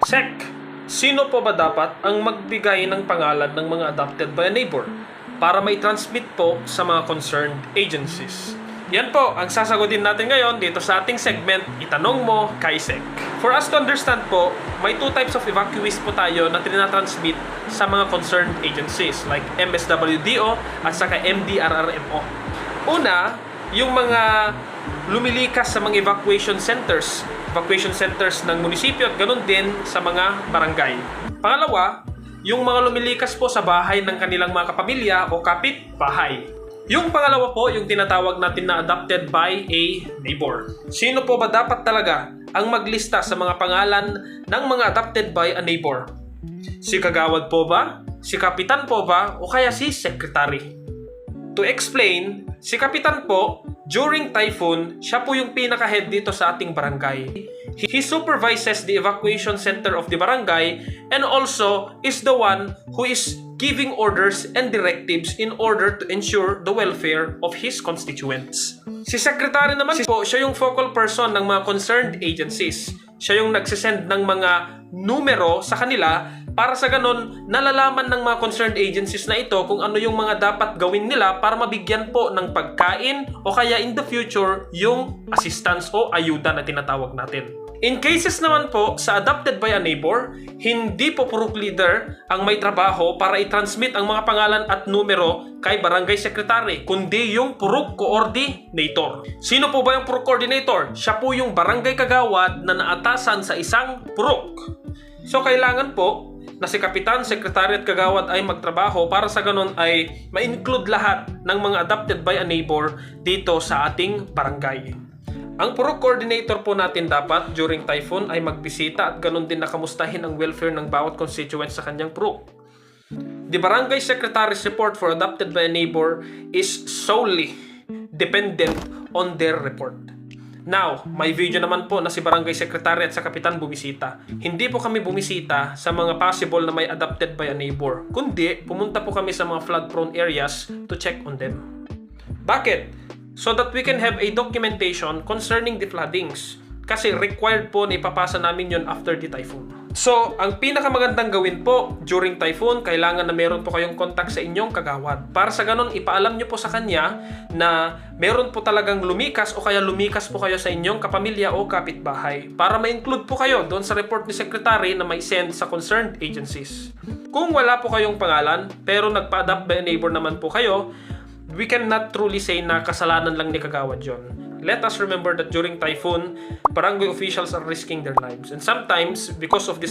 Sec, sino po ba dapat ang magbigay ng pangalan ng mga adopted by a neighbor para may transmit po sa mga concerned agencies? Yan po ang sasagutin natin ngayon dito sa ating segment, Itanong Mo kay Sec. For us to understand po, may two types of evacuees po tayo na trinatransmit sa mga concerned agencies like MSWDO at saka MDRRMO. Una, yung mga lumilikas sa mga evacuation centers ng munisipyo at ganun din sa mga barangay. Pangalawa, yung mga lumilikas po sa bahay ng kanilang mga kapamilya o kapitbahay. Yung pangalawa po, yung tinatawag natin na adopted by a neighbor. Sino po ba dapat talaga ang maglista sa mga pangalan ng mga adopted by a neighbor? Si kagawad po ba? Si kapitan po ba? O kaya si secretary? To explain, si kapitan po, during typhoon, siya po yung pinaka-head dito sa ating barangay. He supervises the evacuation center of the barangay and also is the one who is giving orders and directives in order to ensure the welfare of his constituents. Si secretary naman po, siya yung focal person ng mga concerned agencies. Siya yung nagsisend ng mga numero sa kanila para sa ganon, nalalaman ng mga concerned agencies na ito kung ano yung mga dapat gawin nila para mabigyan po ng pagkain o kaya in the future yung assistance o ayuda na tinatawag natin. In cases naman po sa adopted by a neighbor, hindi po purok leader ang may trabaho para i-transmit ang mga pangalan at numero kay barangay secretary, kundi yung purok coordinator. Sino po ba yung purok coordinator? Siya po yung barangay kagawad na naatasan sa isang purok. So kailangan po na si kapitan, sekretary at kagawad ay magtrabaho para sa ganun ay ma-include lahat ng mga adopted by a neighbor dito sa ating barangay. Ang purok coordinator po natin dapat during typhoon ay magbisita at ganun din nakamustahin ang welfare ng bawat constituent sa kanyang purok. The barangay secretary's report for adopted by a neighbor is solely dependent on their report. Now, may video naman po na si barangay secretary at sa kapitan bumisita. Hindi po kami bumisita sa mga possible na may adopted by a neighbor, kundi pumunta po kami sa mga flood-prone areas to check on them. Bakit? So that we can have a documentation concerning the floodings. Kasi required po na ipapasa namin yon after the typhoon. So, ang pinakamagandang gawin po during typhoon, kailangan na meron po kayong contact sa inyong kagawad. Para sa ganun, ipaalam nyo po sa kanya na meron po talagang lumikas o kaya lumikas po kayo sa inyong kapamilya o kapitbahay. Para ma-include po kayo doon sa report ni secretary na may send sa concerned agencies. Kung wala po kayong pangalan, pero nagpa-adopt by a neighbor naman po kayo, we cannot truly say na kasalanan lang ni kagawad yun. Let us remember that during typhoon, barangay officials are risking their lives. And sometimes, because of this